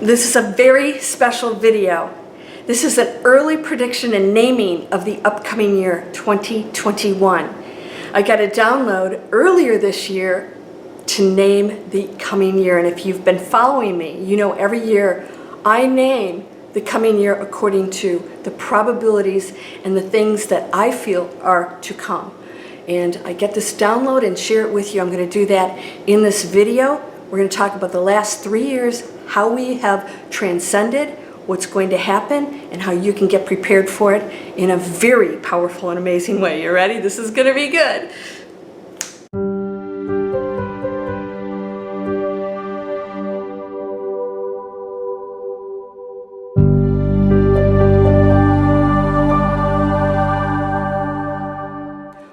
This is a very special video. This is an early prediction and naming of the upcoming year 2021. I got a download earlier this year to name the coming year, and if you've been following me, you know every year I name the coming year according to the probabilities and the things that I feel are to come. And I get this download and share it with you. I'm going to do that in this video. We're going to talk about the last 3 years, how we have transcended, what's going to happen, and how you can get prepared for it in a very powerful and amazing way. You ready? This is going to be good.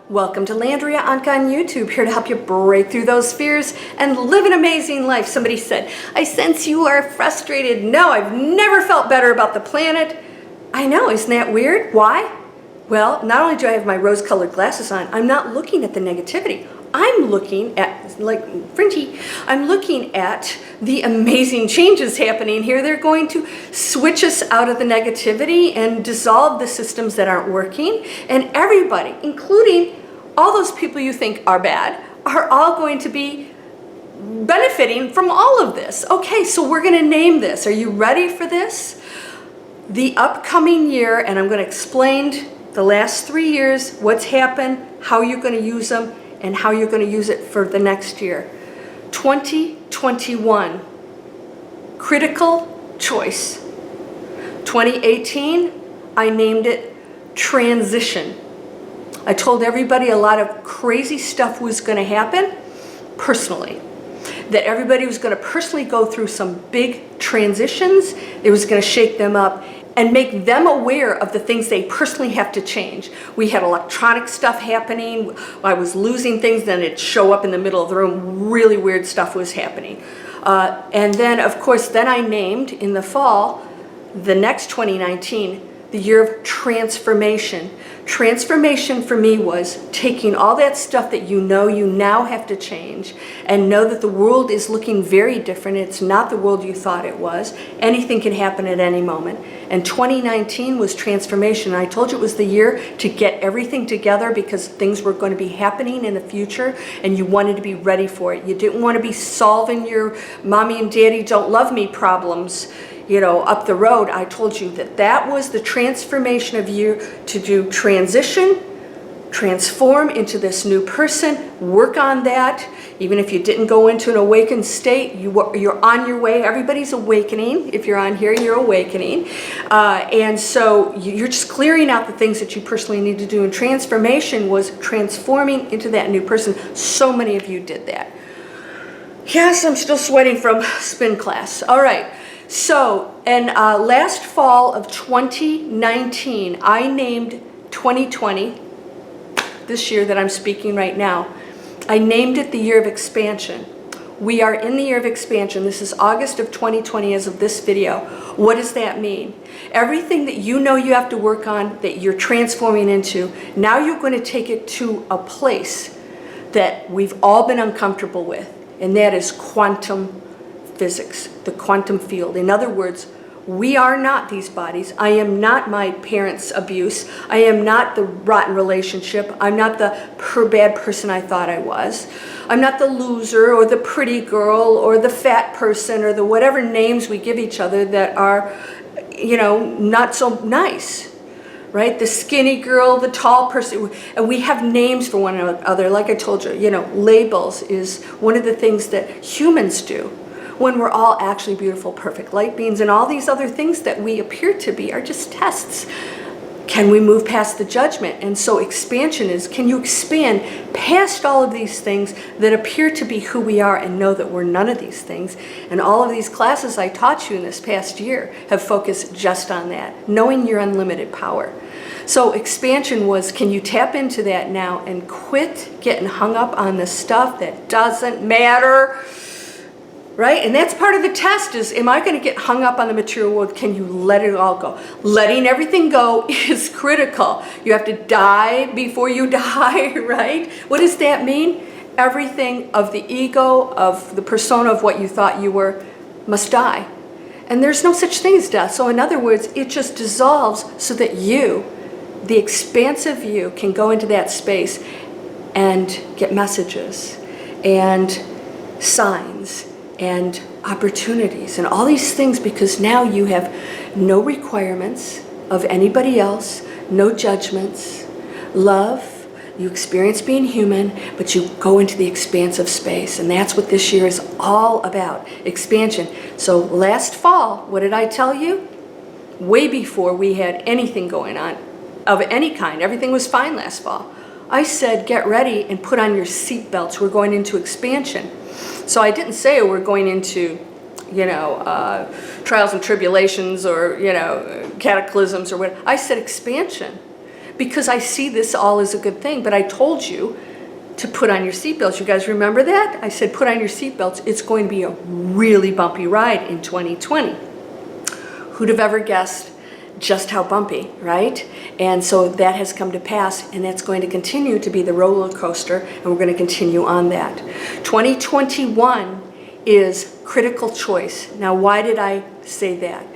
Welcome to Landria Onkka on YouTube, here to help you break through those fears and live an amazing life. Somebody said, I sense you are frustrated. No, I've never felt better about the planet. I know, isn't that weird? Why? Well, not only do I have my rose-colored glasses on, I'm not looking at the negativity. I'm looking at, like Fringy, I'm looking at the amazing changes happening here. They're going to switch us out of the negativity and dissolve the systems that aren't working. And everybody, including all those people you think are bad, are all going to be benefiting from all of this. Okay, so we're going to name this. Are you ready for this? The upcoming year, and I'm going to explain the last 3 years, what's happened, how you're going to use them, and how you're going to use it for the next year. 2021, critical choice. 2018, I named it transition. I told everybody a lot of crazy stuff was going to happen personally. That everybody was going to personally go through some big transitions. It was going to shake them up and make them aware of the things they personally have to change. We had electronic stuff happening. I was losing things, then it'd show up in the middle of the room. Really weird stuff was happening. And then, of course, then I named in the fall, the next 2019, the year of transformation. Transformation for me was taking all that stuff that you now have to change and know that the world is looking very different. It's not the world you thought it was. Anything can happen at any moment. And 2019 was transformation. I told you it was the year to get everything together because things were going to be happening in the future and you wanted to be ready for it. You didn't want to be solving your mommy and daddy don't love me problems, you know, up the road. I told you that that was the transformation of you to do transition, transform into this new person, work on that. Even if you didn't go into an awakened state, you're on your way. Everybody's awakening. If you're on here, you're awakening. And so you're just clearing out the things that you personally need to do. And transformation was transforming into that new person. So many of you did that. Yes, I'm still sweating from spin class. All right. So, and last fall of 2019, I named 2020, this year that I'm speaking right now, I named it the year of expansion. We are in the year of expansion. This is August of 2020 as of this video. What does that mean? Everything that you know you have to work on, that you're transforming into, now you're going to take it to a place that we've all been uncomfortable with, and that is quantum physics, the quantum field. In other words, we are not these bodies. I am not my parents' abuse. I am not the rotten relationship. I'm not the bad person I thought I was. I'm not the loser or the pretty girl or the fat person or the whatever names we give each other that are, you know, not so nice. Right? The skinny girl, the tall person, and we have names for one another. Like I told you, you know, labels is one of the things that humans do when we're all actually beautiful, perfect light beings, and all these other things that we appear to be are just tests. Can we move past the judgment? And so expansion is, can you expand past all of these things that appear to be who we are and know that we're none of these things? And all of these classes I taught you in this past year have focused just on that, knowing your unlimited power. So expansion was, can you tap into that now and quit getting hung up on the stuff that doesn't matter? Right? And that's part of the test is, am I going to get hung up on the material world? Can you let it all go? Letting everything go is critical. You have to die before you die, right? What does that mean? Everything of the ego, of the persona of what you thought you were, must die. And there's no such thing as death. So in other words, it just dissolves so that you, the expansive you, can go into that space and get messages and signs and opportunities and all these things, because now you have no requirements of anybody else, no judgments, love. You experience being human, but you go into the expansive space. And that's what this year is all about, expansion. So last fall, what did I tell you? Way before we had anything going on of any kind, everything was fine last fall. I said, get ready and put on your seatbelts. We're going into expansion. So I didn't say we're going into, trials and tribulations or, cataclysms or what. I said expansion, because I see this all as a good thing. But I told you to put on your seatbelts. You guys remember that? I said, put on your seatbelts. It's going to be a really bumpy ride in 2020. Who'd have ever guessed just how bumpy, right? And so that has come to pass, and that's going to continue to be the roller coaster, and we're going to continue on that. 2021 is critical choice. Now, why did I say that?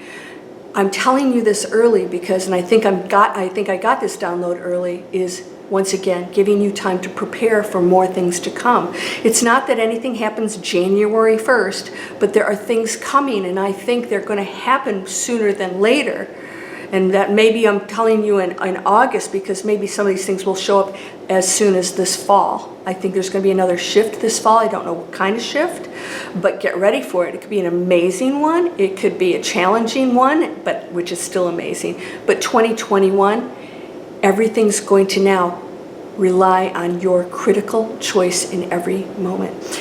I'm telling you this early because, and I think I got this download early, is once again giving you time to prepare for more things to come. It's not that anything happens January 1st, but there are things coming, and I think they're going to happen sooner than later. And that maybe I'm telling you in August, because maybe some of these things will show up as soon as this fall. I think there's going to be another shift this fall. I don't know what kind of shift, but get ready for it. It could be an amazing one. It could be a challenging one, but which is still amazing. But 2021, everything's going to now rely on your critical choice in every moment.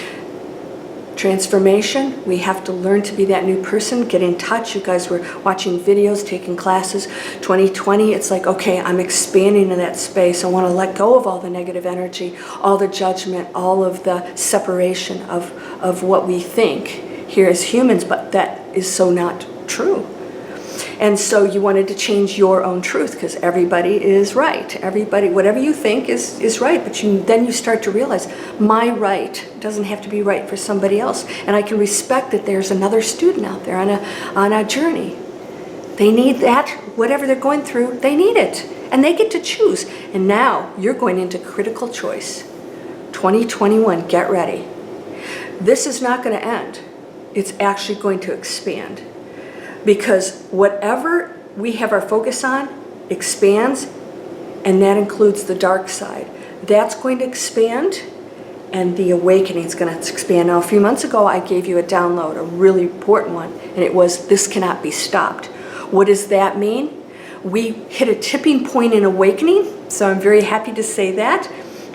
Transformation, we have to learn to be that new person, get in touch. You guys were watching videos, taking classes. 2020, it's like, okay, I'm expanding in that space. I want to let go of all the negative energy, all the judgment, all of the separation of what we think here as humans, but that is so not true. And so you wanted to change your own truth, because everybody is right. Everybody, whatever you think is right. But then you start to realize my right doesn't have to be right for somebody else. And I can respect that there's another student out there on a journey. They need that, whatever they're going through, they need it. And they get to choose. And now you're going into critical choice. 2021, get ready. This is not going to end. It's actually going to expand. Because whatever we have our focus on expands, and that includes the dark side. That's going to expand, and the awakening is going to expand. Now, a few months ago, I gave you a download, a really important one, and it was, this cannot be stopped. What does that mean? We hit a tipping point in awakening, so I'm very happy to say that.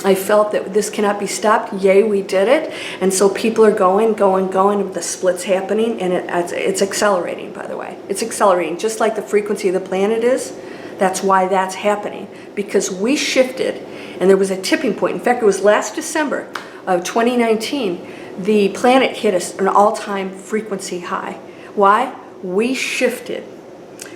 I felt that this cannot be stopped. Yay, we did it. And so people are going. The split's happening, and it's accelerating, by the way. It's accelerating, just like the frequency of the planet is. That's why that's happening, because we shifted, and there was a tipping point. In fact, it was last December of 2019, the planet hit an all-time frequency high. Why? We shifted.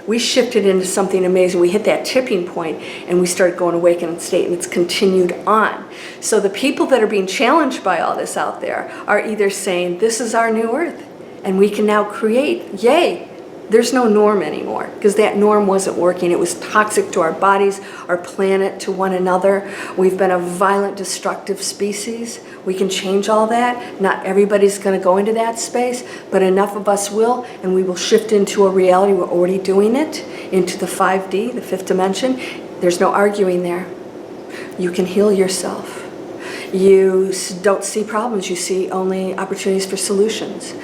We shifted into something amazing. We hit that tipping point, and we started going awakened state, and it's continued on. So the people that are being challenged by all this out there are either saying, this is our new earth, and we can now create, yay. There's no norm anymore, because that norm wasn't working. It was toxic to our bodies, our planet, to one another. We've been a violent, destructive species. We can change all that. Not everybody's going to go into that space, but enough of us will, and we will shift into a reality. We're already doing it, into the 5D, the fifth dimension. There's no arguing there. You can heal yourself. You don't see problems, you see only opportunities for solutions.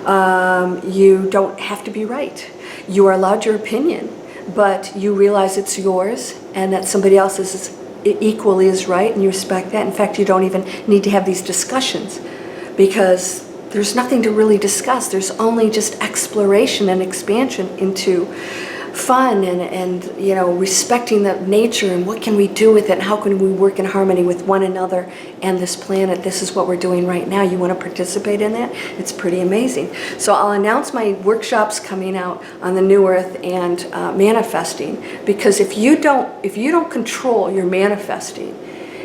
You don't have to be right. You are allowed your opinion, but you realize it's yours and that somebody else is equally as right, and you respect that. In fact, you don't even need to have these discussions, because there's nothing to really discuss. There's only just exploration and expansion into fun and respecting the nature, and what can we do with it, and how can we work in harmony with one another and this planet. This is what we're doing right now. You want to participate in that? It's pretty amazing. So I'll announce my workshops coming out on the New Earth and manifesting, because if you don't control your manifesting,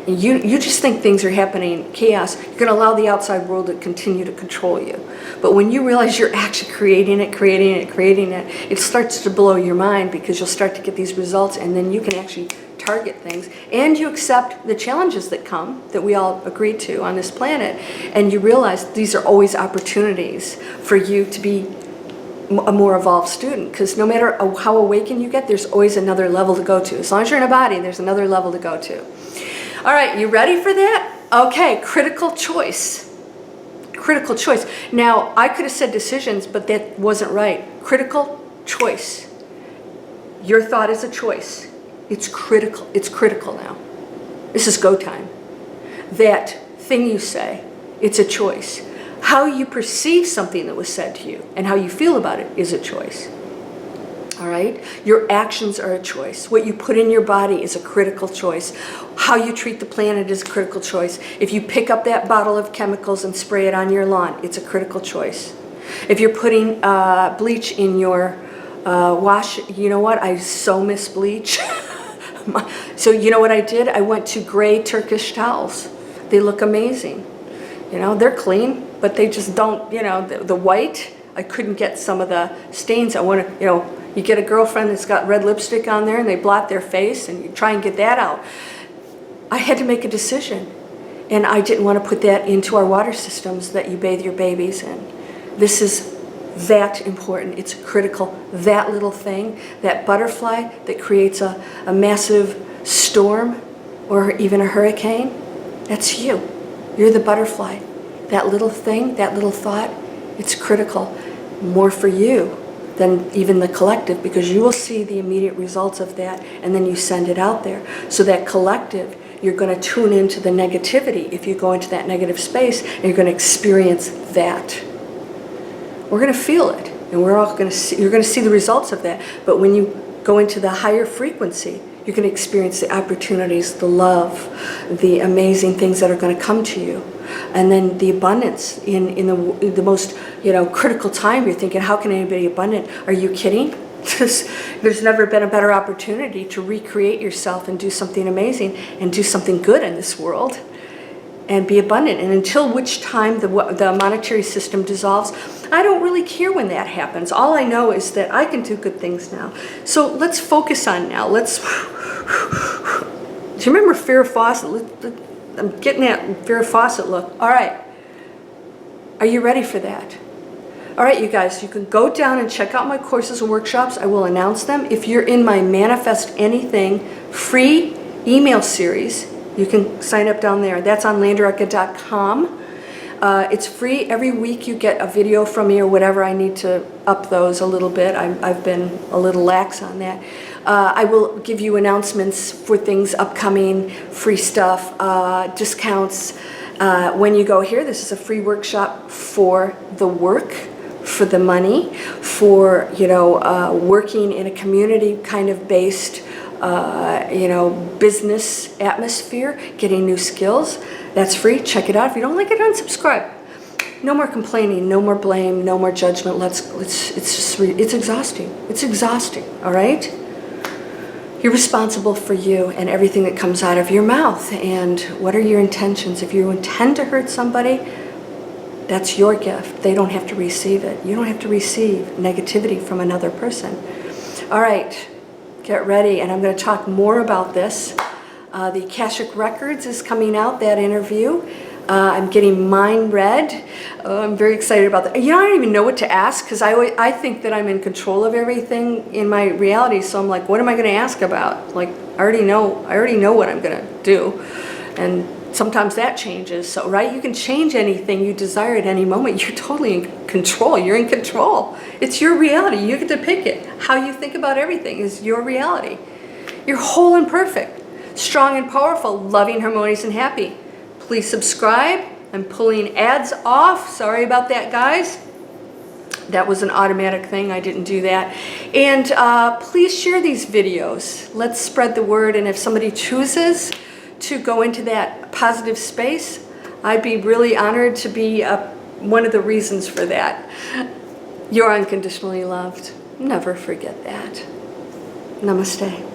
and you just think things are happening chaos, you're going to allow the outside world to continue to control you. But when you realize you're actually creating it, it starts to blow your mind, because you'll start to get these results, and then you can actually target things, and you accept the challenges that come, that we all agree to on this planet, and you realize these are always opportunities for you to be a more evolved student, because no matter how awakened you get, there's always another level to go to. As long as you're in a body, there's another level to go to. All right, you ready for that? Okay, critical choice. Critical choice. Now, I could have said decisions, but that wasn't right. Critical choice. Your thought is a choice. It's critical. It's critical now. This is go time. That thing you say, it's a choice. How you perceive something that was said to you and how you feel about it is a choice. All right? Your actions are a choice. What you put in your body is a critical choice. How you treat the planet is a critical choice. If you pick up that bottle of chemicals and spray it on your lawn, it's a critical choice. If you're putting bleach in your wash, you know what? I so miss bleach. So you know what I did? I went to gray Turkish towels. They look amazing. You know, they're clean, but they just don't, you know, the white, I couldn't get some of the stains. I want to, you know, you get a girlfriend that's got red lipstick on there and they blot their face and you try and get that out. I had to make a decision, and I didn't want to put that into our water systems that you bathe your babies in. This is that important. It's critical. That little thing, that butterfly that creates a massive storm or even a hurricane, that's you. You're the butterfly. That little thing, that little thought, it's critical. More for you than even the collective, because you will see the immediate results of that, and then you send it out there. So that collective, you're going to tune into the negativity if you go into that negative space, and you're going to experience that. We're going to feel it, and we're all going to see, you're going to see the results of that. But when you go into the higher frequency, you're going to experience the opportunities, the love, the amazing things that are going to come to you. And then the abundance in the most, you know, critical time. You're thinking, how can anybody be abundant? Are you kidding? There's never been a better opportunity to recreate yourself and do something amazing and do something good in this world and be abundant. And until which time the monetary system dissolves, I don't really care when that happens. All I know is that I can do good things now. So let's focus on now. Let's. Do you remember Farrah Fawcett? I'm getting that Farrah Fawcett look. All right. Are you ready for that? All right, you guys, you can go down and check out my courses and workshops. I will announce them. If you're in my Manifest Anything free email series, you can sign up down there. That's on landriaonkka.com. It's free. Every week you get a video from me or whatever. I need to up those a little bit. I've been a little lax on that. I will give you announcements for things upcoming, free stuff, discounts. When you go here, this is a free workshop for the work, for the money, for, you know, working in a community kind of based, you know, business atmosphere, getting new skills. That's free. Check it out. If you don't like it, unsubscribe. No more complaining, no more blame, no more judgment. It's exhausting. It's exhausting. All right? You're responsible for you and everything that comes out of your mouth. And what are your intentions? If you intend to hurt somebody, that's your gift. They don't have to receive it. You don't have to receive negativity from another person. All right, get ready. And I'm going to talk more about this. The Akashic Records is coming out, that interview. I'm getting mine read. I'm very excited about that. You know, I don't even know what to ask, because I think that I'm in control of everything in my reality. So I'm like, what am I going to ask about? Like, I already know what I'm going to do. And sometimes that changes. So, right, you can change anything you desire at any moment. You're totally in control. You're in control. It's your reality. You get to pick it. How you think about everything is your reality. You're whole and perfect, strong and powerful, loving, harmonious, and happy. Please subscribe. I'm pulling ads off. Sorry about that, guys. That was an automatic thing. I didn't do that. And please share these videos. Let's spread the word. And if somebody chooses to go into that positive space, I'd be really honored to be one of the reasons for that. You're unconditionally loved. Never forget that. Namaste.